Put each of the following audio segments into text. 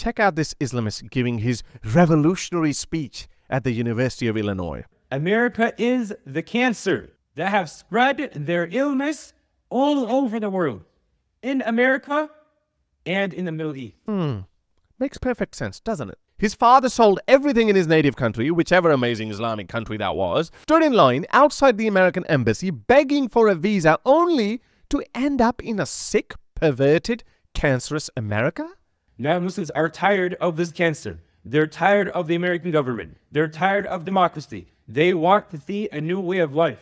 check out this Islamist giving his revolutionary speech at the University of Illinois. America is the cancer that have spread their illness all over the world. In America and in the Middle East. Makes perfect sense, doesn't it? His father sold everything in his native country, whichever amazing Islamic country that was, stood in line outside the American embassy begging for a visa only to end up in a sick, perverted, cancerous America? Now Muslims are tired of this cancer. They're tired of the American government. They're tired of democracy. They want to see a new way of life.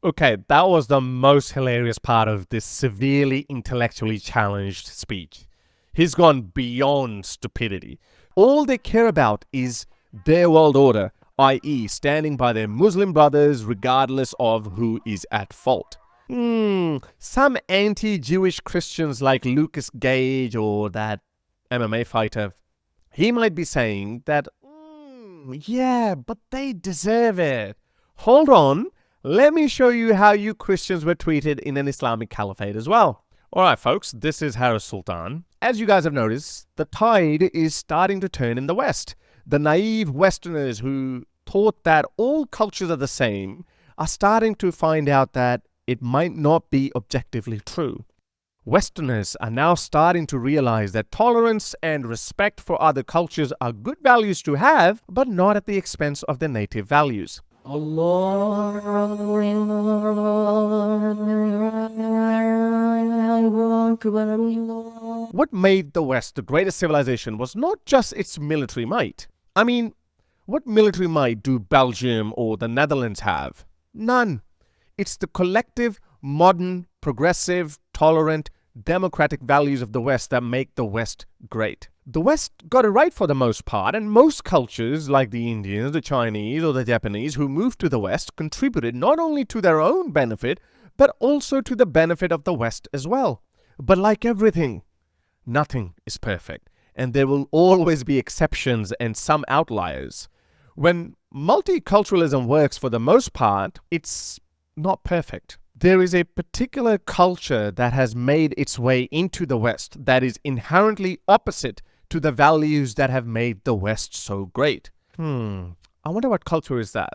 Okay, that was the most hilarious part of this severely intellectually challenged speech. He's gone beyond stupidity. All they care about is their world order, i.e. standing by their Muslim brothers regardless of who is at fault. Some anti-Jewish Christians like Lucas Gage or that MMA fighter, he might be saying that, yeah, but they deserve it. Hold on, let me show you how you Christians were treated in an Islamic caliphate as well. Alright folks, this is Sultan. As you guys have noticed, the tide is starting to turn in the West. The naive Westerners who thought that all cultures are the same are starting to find out that it might not be objectively true. Westerners are now starting to realize that tolerance and respect for other cultures are good values to have, but not at the expense of their native values. What made the West the greatest civilization was not just its military might. I mean, what military might do Belgium or the Netherlands have? None. It's the collective, modern, progressive, tolerant, democratic values of the West that make the West great. The West got it right for the most part, and most cultures like the Indians, the Chinese, or the Japanese who moved to the West contributed not only to their own benefit, but also to the benefit of the West as well. But like everything, nothing is perfect, and there will always be exceptions and some outliers. When multiculturalism works for the most part, it's not perfect. There is a particular culture that has made its way into the West that is inherently opposite to the values that have made the West so great. I wonder what culture is that?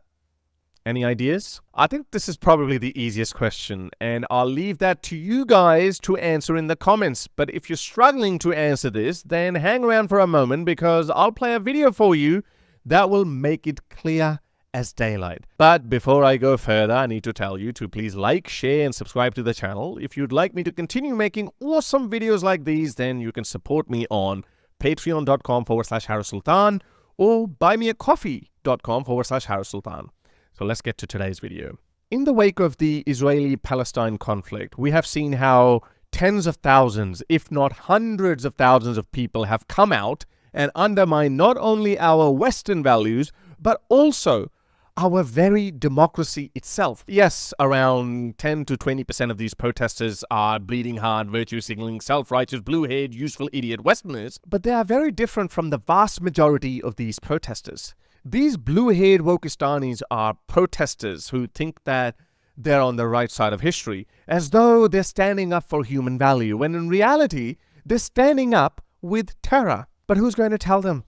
Any ideas? I think this is probably the easiest question, and I'll leave that to you guys to answer in the comments. But if you're struggling to answer this, then hang around for a moment because I'll play a video for you that will make it clear as daylight. But before I go further, I need to tell you to please like, share, and subscribe to the channel. If you'd like me to continue making awesome videos like these, then you can support me on patreon.com/Sultan or buymeacoffee.com/Sultan. So let's get to today's video. In the wake of the Israeli-Palestine conflict, we have seen how tens of thousands, if not hundreds of thousands of people have come out and undermined not only our Western values, but also our very democracy itself. Yes, around 10 to 20% of these protesters are bleeding heart, virtue signaling, self-righteous, blue-haired, useful idiot Westerners, but they are very different from the vast majority of these protesters. These blue-haired Wokistanis are protesters who think that they're on the right side of history, as though they're standing up for human value, when in reality, they're standing up with terror. But who's going to tell them?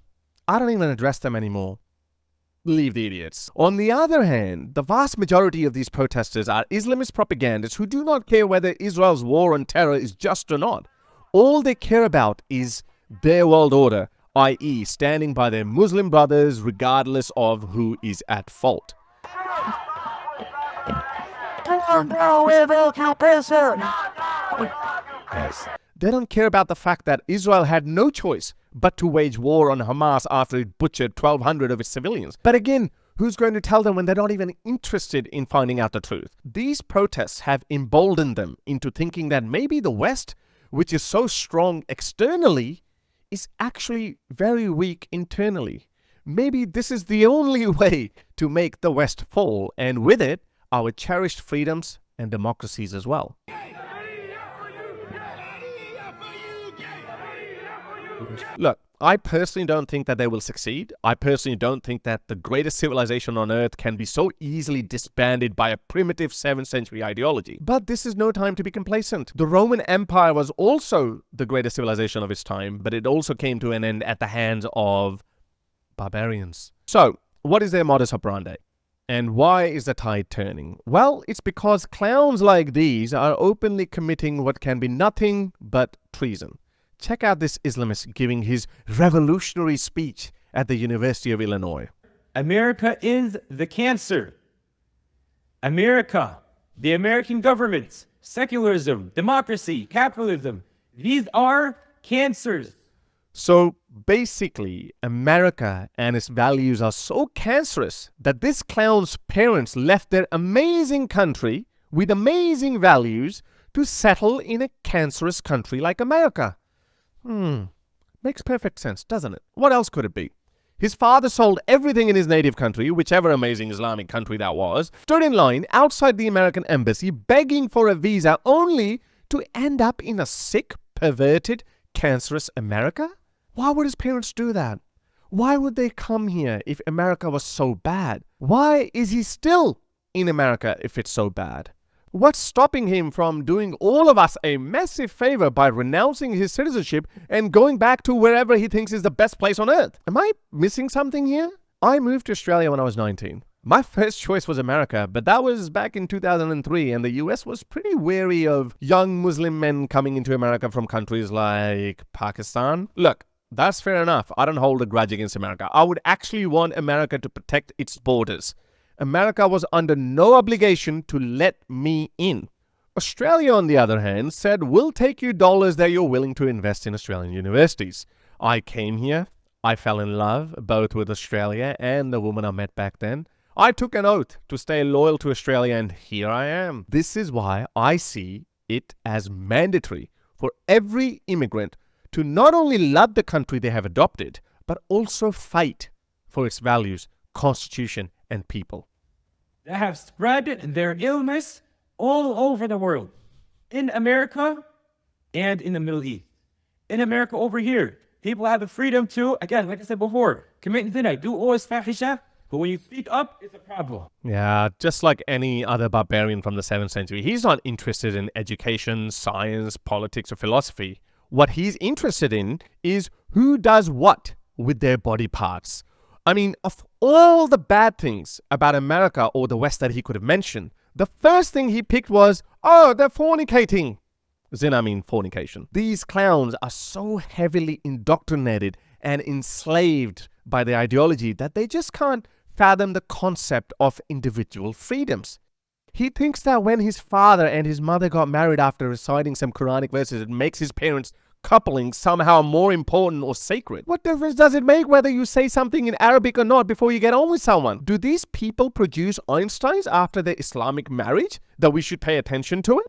I don't even address them anymore. Leave the idiots. On the other hand, the vast majority of these protesters are Islamist propagandists who do not care whether Israel's war on terror is just or not. All they care about is their world order, i.e. standing by their Muslim brothers regardless of who is at fault. They don't care about the fact that Israel had no choice but to wage war on Hamas after it butchered 1,200 of its civilians. But again, who's going to tell them when they're not even interested in finding out the truth? These protests have emboldened them into thinking that maybe the West, which is so strong externally, is actually very weak internally. Maybe this is the only way to make the West fall, and with it, our cherished freedoms and democracies as well. Look, I personally don't think that they will succeed. I personally don't think that the greatest civilization on earth can be so easily disbanded by a primitive 7th century ideology. But this is no time to be complacent. The Roman Empire was also the greatest civilization of its time, but it also came to an end at the hands of barbarians. So, what is their modus operandi? And why is the tide turning? Well, it's because clowns like these are openly committing what can be nothing but treason. Check out this Islamist giving his revolutionary speech at the University of Illinois. America is the cancer. America, the American government, secularism, democracy, capitalism, these are cancers. So basically, America and its values are so cancerous that this clown's parents left their amazing country with amazing values to settle in a cancerous country like America. Makes perfect sense, doesn't it? What else could it be? His father sold everything in his native country, whichever amazing Islamic country that was, stood in line outside the American embassy begging for a visa only to end up in a sick, perverted, cancerous America? Why would his parents do that? Why would they come here if America was so bad? Why is he still in America if it's so bad? What's stopping him from doing all of us a massive favor by renouncing his citizenship and going back to wherever he thinks is the best place on earth? Am I missing something here? I moved to Australia when I was 19. My first choice was America, but that was back in 2003, and the US was pretty wary of young Muslim men coming into America from countries like Pakistan. Look, that's fair enough. I don't hold a grudge against America. I would actually want America to protect its borders. America was under no obligation to let me in. Australia, on the other hand, said, we'll take you dollars that you're willing to invest in Australian universities. I came here. I fell in love both with Australia and the woman I met back then. I took an oath to stay loyal to Australia, and here I am. This is why I see it as mandatory for every immigrant to not only love the country they have adopted, but also fight for its values, constitution, and people. That have spread their illness all over the world. In America and in the Middle East. In America over here, people have the freedom to, again, like I said before, commit zina, do all this fahisha, but when you speak up, it's a problem. Yeah, just like any other barbarian from the 7th century, he's not interested in education, science, politics, or philosophy. What he's interested in is who does what with their body parts. I mean, of all the bad things about America or the West that he could have mentioned, the first thing he picked was, oh, they're fornicating. Zina, I mean fornication. These clowns are so heavily indoctrinated and enslaved by the ideology that they just can't fathom the concept of individual freedoms. He thinks that when his father and his mother got married after reciting some Quranic verses, it makes his parents' coupling somehow more important or sacred. What difference does it make whether you say something in Arabic or not before you get on with someone? Do these people produce Einsteins after their Islamic marriage that we should pay attention to it?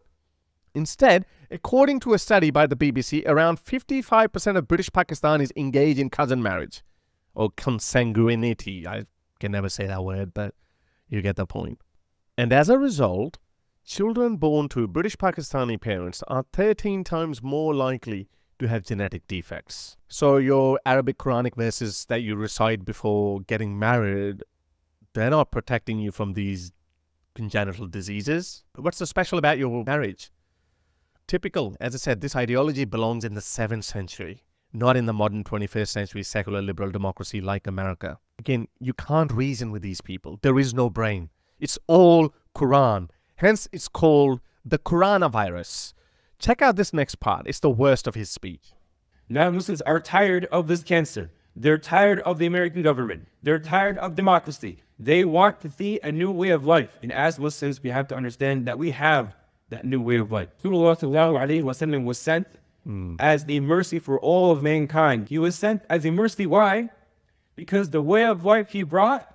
Instead, according to a study by the BBC, around 55% of British Pakistanis engage in cousin marriage or consanguinity. I can never say that word, but you get the point. And as a result, children born to British Pakistani parents are 13 times more likely to have genetic defects. So your Arabic Quranic verses that you recite before getting married, they're not protecting you from these congenital diseases. But what's so special about your marriage? Typical, as I said, this ideology belongs in the 7th century, not in the modern 21st century secular liberal democracy like America. Again, you can't reason with these people. There is no brain. It's all Quran. Hence, it's called the Quranivirus. Check out this next part. It's the worst of his speech. Non-Muslims are tired of this cancer. They're tired of the American government. They're tired of democracy. They want to see a new way of life. And as Muslims, we have to understand that we have that new way of life. Rasulullah was sent as the mercy for all of mankind. He was sent as a mercy. Why? Because the way of life he brought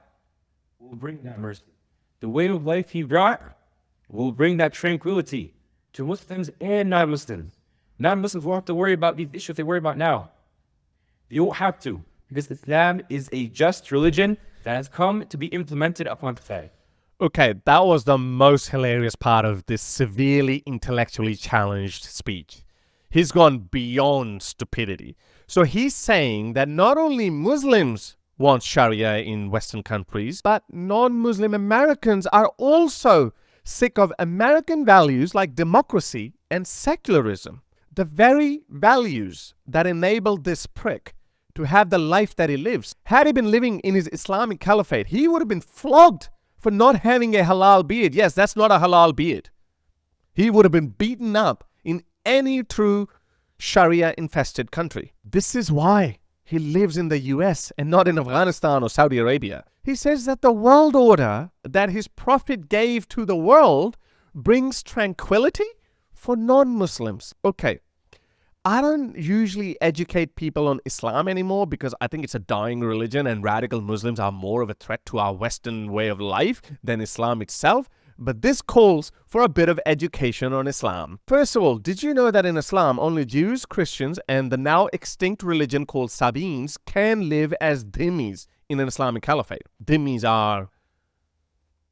will bring that mercy. The way of life he brought will bring that tranquility to Muslims and non-Muslims. Non-Muslims won't have to worry about these issues they worry about now. They won't have to, because Islam is a just religion that has come to be implemented upon society. Okay, that was the most hilarious part of this severely intellectually challenged speech. He's gone beyond stupidity. So he's saying that not only Muslims want Sharia in Western countries, but non-Muslim Americans are also sick of American values like democracy and secularism. The very values that enabled this prick to have the life that he lives. Had he been living in his Islamic caliphate, he would have been flogged for not having a halal beard. Yes, that's not a halal beard. He would have been beaten up in any true Sharia-infested country. This is why he lives in the US and not in Afghanistan or Saudi Arabia. He says that the world order that his prophet gave to the world brings tranquility for non-Muslims. Okay, I don't usually educate people on Islam anymore because I think it's a dying religion and radical Muslims are more of a threat to our Western way of life than Islam itself. But this calls for a bit of education on Islam. First of all, did you know that in Islam, only Jews, Christians, and the now extinct religion called Sabians can live as dhimmis in an Islamic caliphate? Dhimmis are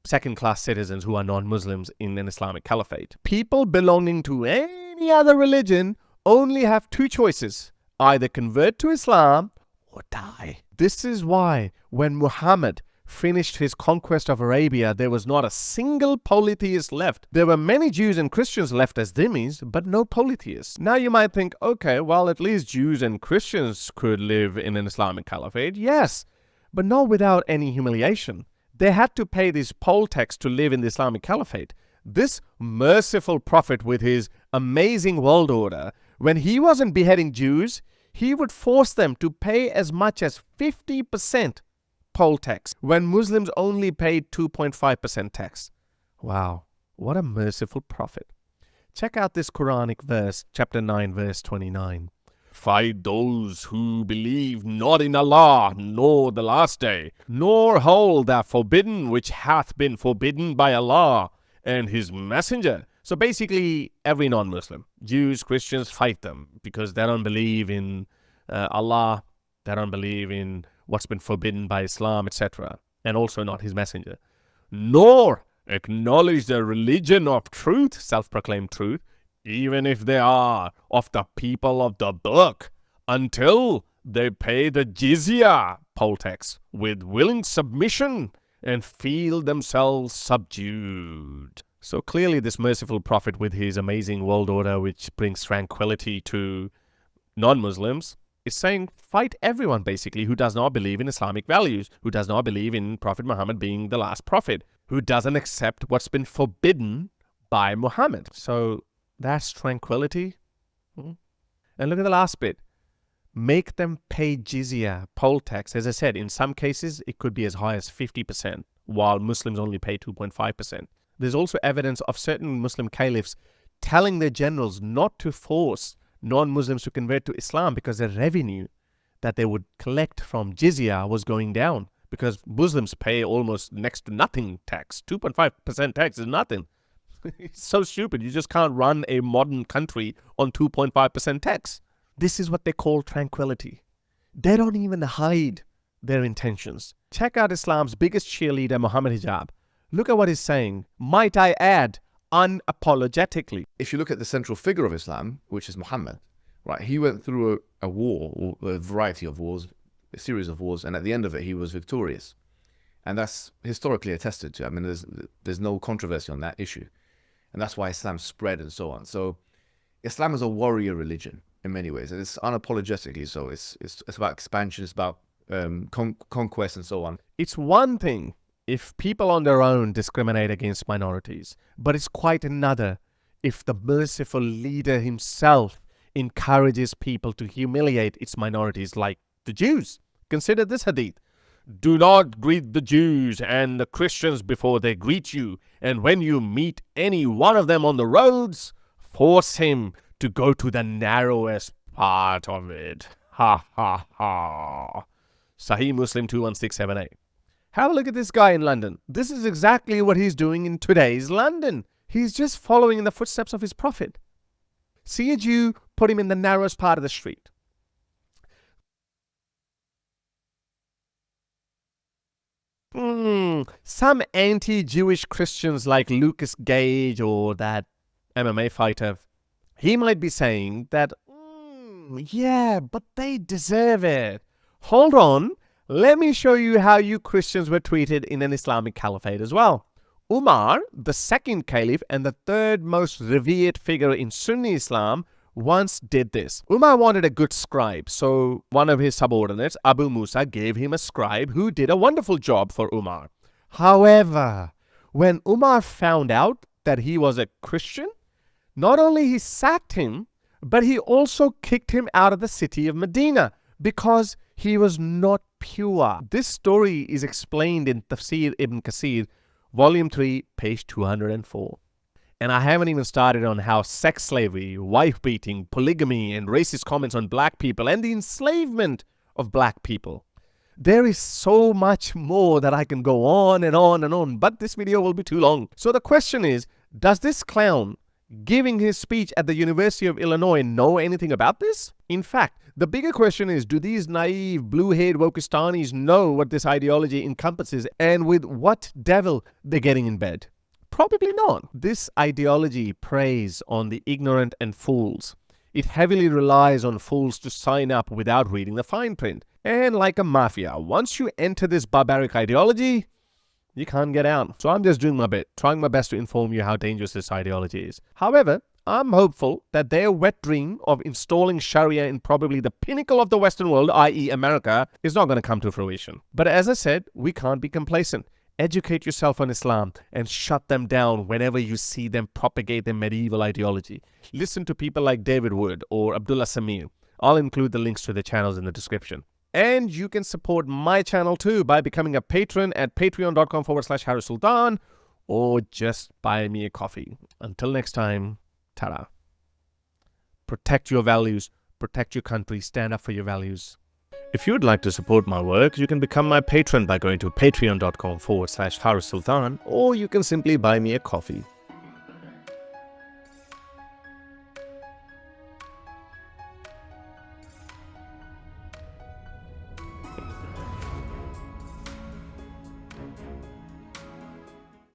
second-class citizens who are non-Muslims in an Islamic caliphate. People belonging to any other religion only have two choices: either convert to Islam or die. This is why when Muhammad finished his conquest of Arabia, there was not a single polytheist left. There were many Jews and Christians left as dhimmis, but no polytheists. Now you might think, okay, well, at least Jews and Christians could live in an Islamic caliphate. Yes, but not without any humiliation. They had to pay this poll tax to live in the Islamic caliphate. This merciful prophet with his amazing world order, when he wasn't beheading Jews, he would force them to pay as much as 50% poll tax, when Muslims only paid 2.5% tax. Wow, what a merciful prophet. Check out this Quranic verse, chapter 9, verse 29. Fight those who believe not in Allah, nor the last day, nor hold that forbidden which hath been forbidden by Allah and His Messenger. So basically, every non-Muslim, Jews, Christians, fight them because they don't believe in Allah, they don't believe in what's been forbidden by Islam, etc., and also not His Messenger, nor acknowledge the religion of truth, self-proclaimed truth, even if they are of the people of the book, until they pay the jizya, poll tax, with willing submission and feel themselves subdued. So clearly this merciful prophet with his amazing world order, which brings tranquility to non-Muslims, is saying fight everyone basically who does not believe in Islamic values, who does not believe in Prophet Muhammad being the last prophet, who doesn't accept what's been forbidden by Muhammad. So that's tranquility. And look at the last bit. Make them pay jizya, poll tax. As I said, in some cases, it could be as high as 50%, while Muslims only pay 2.5%. There's also evidence of certain Muslim caliphs telling their generals not to force non-Muslims to convert to Islam because the revenue that they would collect from jizya was going down, because Muslims pay almost next to nothing tax. 2.5% tax is nothing. It's so stupid. You just can't run a modern country on 2.5% tax. This is what they call tranquility. They don't even hide their intentions. Check out Islam's biggest cheerleader, Muhammad Hijab. Look at what he's saying. Might I add, unapologetically. If you look at the central figure of Islam, which is Muhammad, right, he went through a war, or a variety of wars, a series of wars, and at the end of it, he was victorious. And that's historically attested to. I mean, there's no controversy on that issue. And that's why Islam spread and so on. So Islam is a warrior religion in many ways. And it's unapologetically so. It's about expansion, it's about conquest and so on. It's one thing if people on their own discriminate against minorities, but it's quite another if the merciful leader himself encourages people to humiliate its minorities, like the Jews. Consider this hadith. Do not greet the Jews and the Christians before they greet you, and when you meet any one of them on the roads, force him to go to the narrowest part of it. Ha ha ha. Sahih Muslim 21678. Have a look at this guy in London. This is exactly what he's doing in today's London. He's just following in the footsteps of his prophet. See a Jew, put him in the narrowest part of the street. Some anti-Jewish Christians like Lucas Gage or that MMA fighter He might be saying that, yeah, but they deserve it. Hold on, let me show you how you Christians were treated in an Islamic caliphate as well. Umar, the second caliph and the third most revered figure in Sunni Islam, once did this. Umar wanted a good scribe, so one of his subordinates, Abu Musa, gave him a scribe who did a wonderful job for Umar. However, when Umar found out that he was a Christian, not only he sacked him, but he also kicked him out of the city of Medina because he was not pure. This story is explained in Tafsir Ibn Kathir, Volume 3, page 204. And I haven't even started on how sex slavery, wife beating, polygamy, and racist comments on black people and the enslavement of black people. There is so much more that I can go on and on and on, but this video will be too long. So the question is, does this clown giving his speech at the University of Illinois know anything about this? In fact, the bigger question is, do these naive, blue-haired Wokistanis know what this ideology encompasses and with what devil they're getting in bed? Probably not. This ideology preys on the ignorant and fools. It heavily relies on fools to sign up without reading the fine print. And like a mafia, once you enter this barbaric ideology, you can't get out. So I'm just doing my bit, trying my best to inform you how dangerous this ideology is. However, I'm hopeful that their wet dream of installing Sharia in probably the pinnacle of the Western world, i.e. America, is not going to come to fruition. But as I said, we can't be complacent. Educate yourself on Islam and shut them down whenever you see them propagate their medieval ideology. Listen to people like David Wood or Abdullah Samir. I'll include the links to their channels in the description. And you can support my channel too by becoming a patron at patreon.com/Harris Sultan or just buy me a coffee. Until next time, ta-ra. Protect your values, protect your country, stand up for your values. If you would like to support my work, you can become my patron by going to patreon.com/Harris Sultan, or you can simply buy me a coffee.